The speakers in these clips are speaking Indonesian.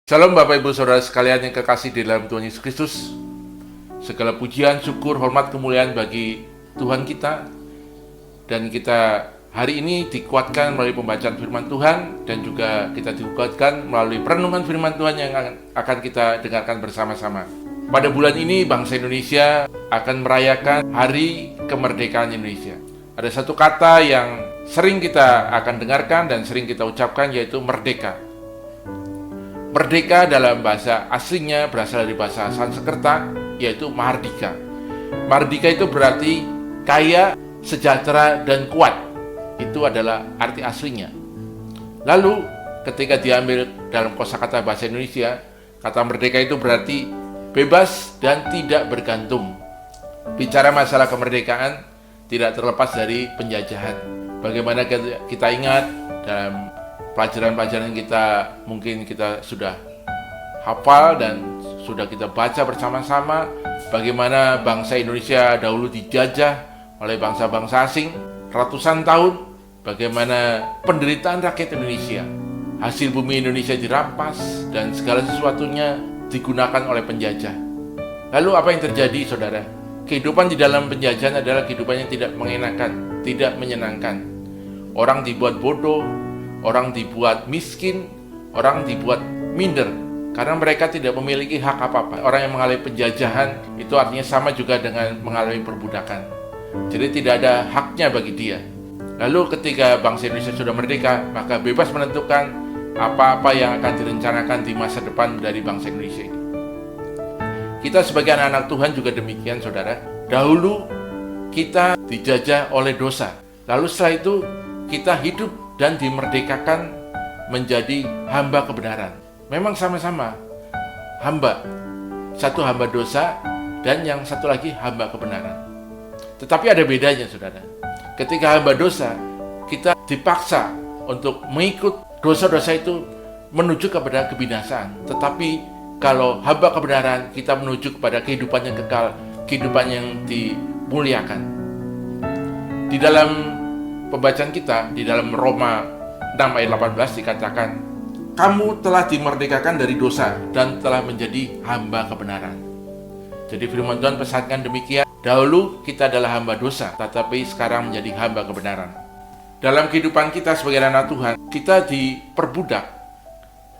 Shalom Bapak Ibu Saudara sekalian yang kekasih di dalam Tuhan Yesus Kristus. Segala pujian, syukur, hormat, kemuliaan bagi Tuhan kita. Dan kita hari ini dikuatkan melalui pembacaan firman Tuhan. Dan juga kita dikuatkan melalui perenungan firman Tuhan yang akan kita dengarkan bersama-sama. Pada bulan ini bangsa Indonesia akan merayakan Hari Kemerdekaan Indonesia. Ada satu kata yang sering kita akan dengarkan dan sering kita ucapkan, yaitu merdeka. Merdeka dalam bahasa aslinya berasal dari bahasa Sanskerta, yaitu Mahardika. Mahardika itu berarti kaya, sejahtera, dan kuat. Itu adalah arti aslinya. Lalu ketika diambil dalam kosakata bahasa Indonesia, kata merdeka itu berarti bebas dan tidak bergantung. Bicara masalah kemerdekaan tidak terlepas dari penjajahan. Bagaimana kita ingat dalam pelajaran-pelajaran kita, mungkin kita sudah hafal dan sudah kita baca bersama-sama bagaimana bangsa Indonesia dahulu dijajah oleh bangsa-bangsa asing ratusan tahun, bagaimana penderitaan rakyat Indonesia, hasil bumi Indonesia dirampas dan segala sesuatunya digunakan oleh penjajah. Lalu apa yang terjadi, saudara? Kehidupan di dalam penjajahan adalah kehidupan yang tidak mengenakan, tidak menyenangkan. Orang dibuat bodoh, orang dibuat miskin, orang dibuat minder, karena mereka tidak memiliki hak apa-apa. Orang yang mengalami penjajahan itu artinya sama juga dengan mengalami perbudakan. Jadi tidak ada haknya bagi dia. Lalu ketika bangsa Indonesia sudah merdeka, maka bebas menentukan apa-apa yang akan direncanakan di masa depan dari bangsa Indonesia ini. Kita sebagai anak-anak Tuhan juga demikian, saudara. Dahulu kita dijajah oleh dosa. Lalu setelah itu kita hidup dan dimerdekakan menjadi hamba kebenaran. Memang sama-sama hamba. Satu hamba dosa dan yang satu lagi hamba kebenaran. Tetapi ada bedanya, saudara. Ketika hamba dosa, kita dipaksa untuk mengikut dosa-dosa itu menuju kepada kebinasaan. Tetapi kalau hamba kebenaran, kita menuju kepada kehidupan yang kekal, kehidupan yang dimuliakan. Di dalam pembacaan kita, di dalam Roma 6 ayat 18 dikatakan, kamu telah dimerdekakan dari dosa dan telah menjadi hamba kebenaran. Jadi firman Tuhan pesankan demikian, dahulu kita adalah hamba dosa, tetapi sekarang menjadi hamba kebenaran. Dalam kehidupan kita sebagai anak Tuhan, kita diperbudak,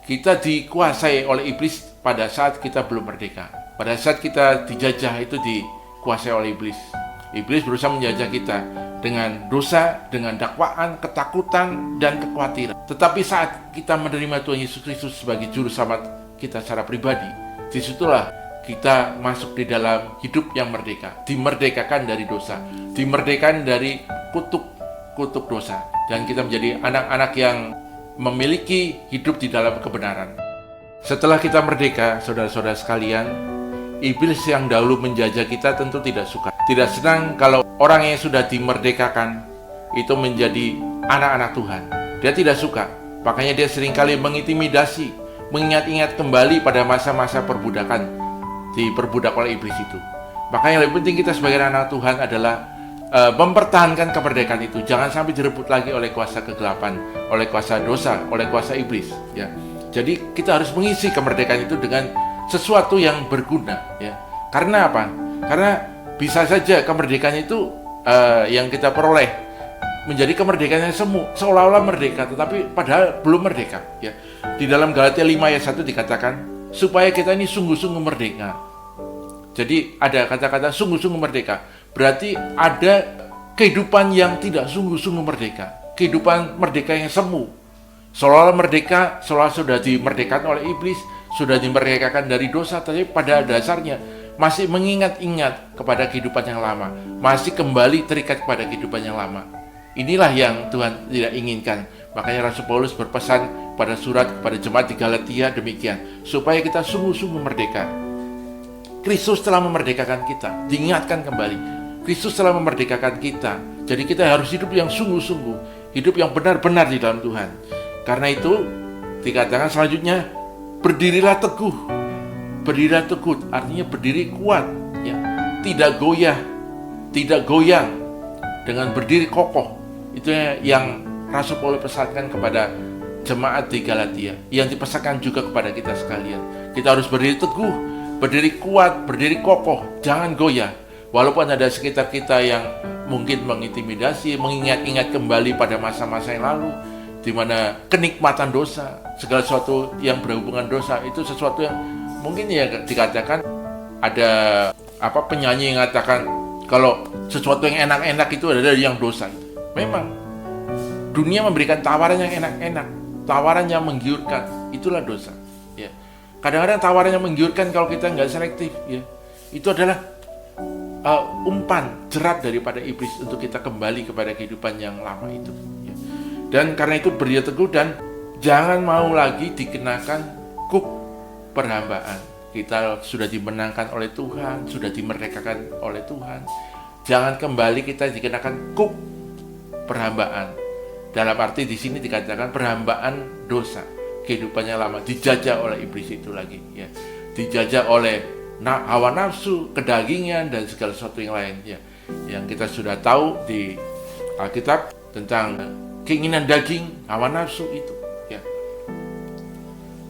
kita dikuasai oleh iblis pada saat kita belum merdeka. Pada saat kita dijajah itu dikuasai oleh iblis. Iblis berusaha menjajah kita dengan dosa, dengan dakwaan, ketakutan, dan kekhawatiran. Tetapi saat kita menerima Tuhan Yesus Kristus sebagai juru selamat kita secara pribadi, disitulah kita masuk di dalam hidup yang merdeka, dimerdekakan dari dosa, dimerdekakan dari kutuk dosa, dan kita menjadi anak-anak yang memiliki hidup di dalam kebenaran. Setelah kita merdeka, saudara-saudara sekalian, iblis yang dahulu menjajah kita tentu tidak suka. Tidak senang kalau orang yang sudah dimerdekakan itu menjadi anak-anak Tuhan. Dia tidak suka. Makanya dia seringkali mengintimidasi, mengingat-ingat kembali pada masa-masa perbudakan, diperbudak oleh iblis itu. Makanya yang lebih penting kita sebagai anak Tuhan adalah mempertahankan kemerdekaan itu. Jangan sampai direbut lagi oleh kuasa kegelapan, oleh kuasa dosa, oleh kuasa iblis. Ya. Jadi kita harus mengisi kemerdekaan itu dengan sesuatu yang berguna. Ya. Karena apa? Karena bisa saja kemerdekaan itu yang kita peroleh menjadi kemerdekaan yang semu, seolah-olah merdeka, tetapi padahal belum merdeka. Ya. Di dalam Galatia 5 ayat 1 dikatakan, supaya kita ini sungguh-sungguh merdeka. Jadi ada kata-kata sungguh-sungguh merdeka. Berarti ada kehidupan yang tidak sungguh-sungguh merdeka. Kehidupan merdeka yang semu. Seolah-olah merdeka, seolah sudah dimerdekakan oleh iblis, sudah dimerdekakan dari dosa, tapi pada dasarnya masih mengingat-ingat kepada kehidupan yang lama, masih kembali terikat kepada kehidupan yang lama. Inilah yang Tuhan tidak inginkan. Makanya Rasul Paulus berpesan pada surat kepada jemaat di Galatia demikian, supaya kita sungguh-sungguh merdeka. Kristus telah memerdekakan kita, diingatkan kembali. Kristus telah memerdekakan kita. Jadi kita harus hidup yang sungguh-sungguh, hidup yang benar-benar di dalam Tuhan. Karena itu dikatakan selanjutnya, berdirilah teguh. Berdirilah teguh, artinya berdiri kuat, ya. Tidak goyah, tidak goyang, dengan berdiri kokoh. Itu yang Rasul Paulus pesankan kepada jemaat di Galatia yang dipesankan juga kepada kita sekalian. Kita harus berdiri teguh, berdiri kuat, berdiri kokoh, jangan goyah. Walaupun ada sekitar kita yang mungkin mengintimidasi, mengingat-ingat kembali pada masa-masa yang lalu, di mana kenikmatan dosa, segala sesuatu yang berhubungan dosa itu sesuatu yang mungkin ya dikatakan ada penyanyi yang mengatakan kalau sesuatu yang enak-enak itu adalah yang dosa. Memang dunia memberikan tawaran yang enak-enak, tawaran yang menggiurkan, itulah dosa. Ya. Kadang-kadang tawaran yang menggiurkan kalau kita nggak selektif, ya, itu adalah umpan jerat daripada iblis untuk kita kembali kepada kehidupan yang lama itu. Ya. Dan karena itu berdiri teguh dan jangan mau lagi dikenakan kuk perhambaan. Kita sudah dimenangkan oleh Tuhan, sudah dimerdekakan oleh Tuhan. Jangan kembali kita dikenakan kuk perhambaan. Dalam arti di sini dikatakan perhambaan dosa, kehidupannya lama dijajah oleh iblis itu lagi, ya. Dijajah oleh hawa nafsu, kedagingan dan segala sesuatu yang lain, ya. Yang kita sudah tahu di Alkitab tentang keinginan daging, hawa nafsu itu, ya.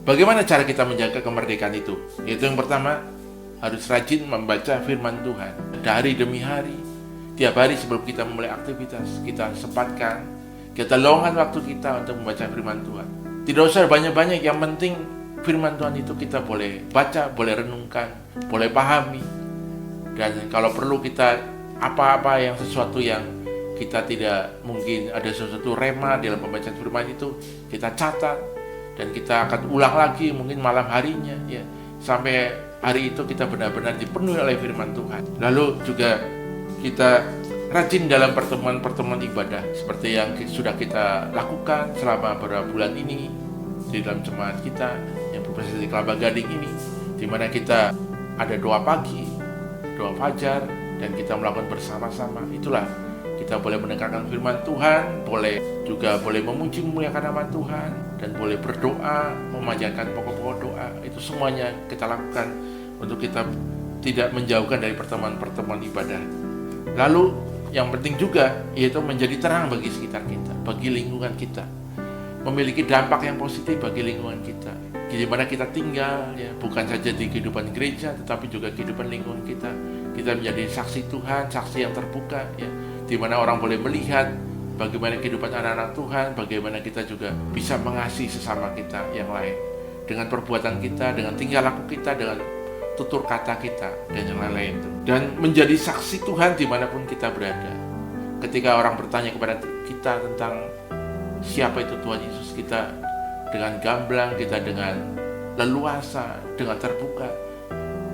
Bagaimana cara kita menjaga kemerdekaan itu? Yaitu yang pertama, harus rajin membaca firman Tuhan dari demi hari. Tiap hari sebelum kita memulai aktivitas, kita sempatkan, kita luangkan waktu kita untuk membaca firman Tuhan. Tidak usah banyak-banyak, yang penting firman Tuhan itu kita boleh baca, boleh renungkan, boleh pahami. Dan kalau perlu kita apa-apa yang sesuatu yang kita tidak mungkin ada sesuatu rema dalam pembacaan firman itu, kita catat. Dan kita akan ulang lagi mungkin malam harinya, ya, sampai hari itu kita benar-benar dipenuhi oleh firman Tuhan. Lalu juga kita rajin dalam pertemuan-pertemuan ibadah seperti yang sudah kita lakukan selama beberapa bulan ini di dalam jemaat kita yang berbasis di Kelapa Gading ini, di mana kita ada doa pagi, doa fajar, dan kita melakukan bersama-sama. Itulah kita boleh mendengarkan firman Tuhan, boleh memuji memuliakan nama Tuhan, dan boleh berdoa, memanjatkan pokok-pokok doa. Itu semuanya kita lakukan untuk kita tidak menjauhkan dari pertemuan-pertemuan ibadah. Lalu yang penting juga yaitu menjadi terang bagi sekitar kita, bagi lingkungan kita, memiliki dampak yang positif bagi lingkungan kita, di mana kita tinggal, ya, bukan saja di kehidupan gereja, tetapi juga kehidupan lingkungan kita. Kita menjadi saksi Tuhan, saksi yang terbuka, ya, di mana orang boleh melihat bagaimana kehidupan anak-anak Tuhan, bagaimana kita juga bisa mengasihi sesama kita yang lain dengan perbuatan kita, dengan tingkah laku kita, dengan tutur kata kita, dan yang lain-lain itu. Dan menjadi saksi Tuhan dimanapun kita berada. Ketika orang bertanya kepada kita tentang siapa itu Tuhan Yesus, kita dengan gamblang, kita dengan leluasa, dengan terbuka,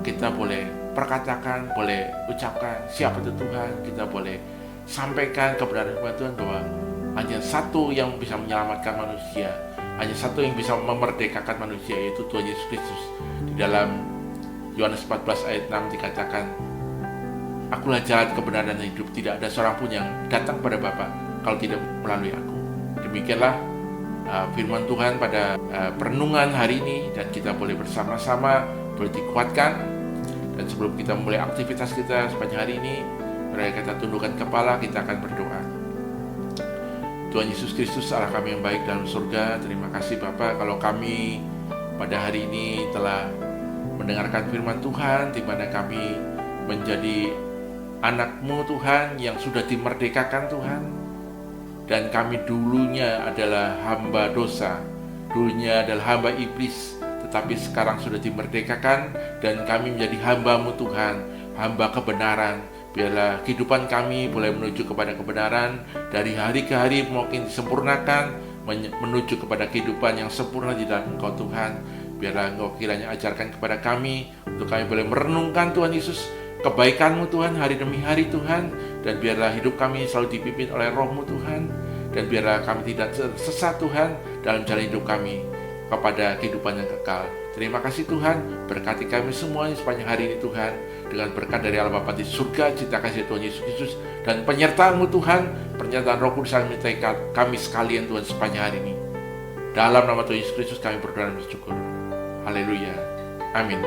kita boleh perkatakan, boleh ucapkan siapa itu Tuhan. Kita boleh sampaikan kebenaran kepada Tuhan bahwa hanya satu yang bisa menyelamatkan manusia, hanya satu yang bisa memerdekakan manusia, yaitu Tuhan Yesus Kristus. Di dalam Yohanes 14 ayat 6 dikatakan, "Akulah jalan, kebenaran dan hidup. Tidak ada seorang pun yang datang kepada Bapa kalau tidak melalui aku." Demikianlah firman Tuhan pada perenungan hari ini, dan kita boleh bersama-sama, boleh dikuatkan. Dan sebelum kita memulai aktivitas kita sepanjang hari ini, mari kita tundukkan kepala, kita akan berdoa. Tuhan Yesus Kristus, Allah kami yang baik dalam surga, terima kasih Bapa kalau kami pada hari ini telah mendengarkan firman Tuhan, di mana kami menjadi anak-Mu Tuhan yang sudah dimerdekakan Tuhan. Dan kami dulunya adalah hamba dosa, dulunya adalah hamba iblis, tetapi sekarang sudah dimerdekakan dan kami menjadi hamba-Mu Tuhan, hamba kebenaran. Biarlah kehidupan kami boleh menuju kepada kebenaran, dari hari ke hari makin disempurnakan, menuju kepada kehidupan yang sempurna di dalam Engkau Tuhan. Biarlah Engkau kiranya ajarkan kepada kami, untuk kami boleh merenungkan Tuhan Yesus, kebaikan-Mu Tuhan hari demi hari Tuhan. Dan biarlah hidup kami selalu dipimpin oleh Roh-Mu Tuhan. Dan biarlah kami tidak sesat Tuhan dalam jalan hidup kami kepada kehidupan yang kekal. Terima kasih Tuhan, berkati kami semuanya sepanjang hari ini Tuhan, dengan berkat dari Allah Bapa di surga, cinta kasih Tuhan Yesus Kristus, dan penyertaan-Mu Tuhan, pernyataan Roh Kudus yang menyertai kami sekalian Tuhan sepanjang hari ini. Dalam nama Tuhan Yesus Kristus kami berdoa dan bersyukur. Haleluya. Amin.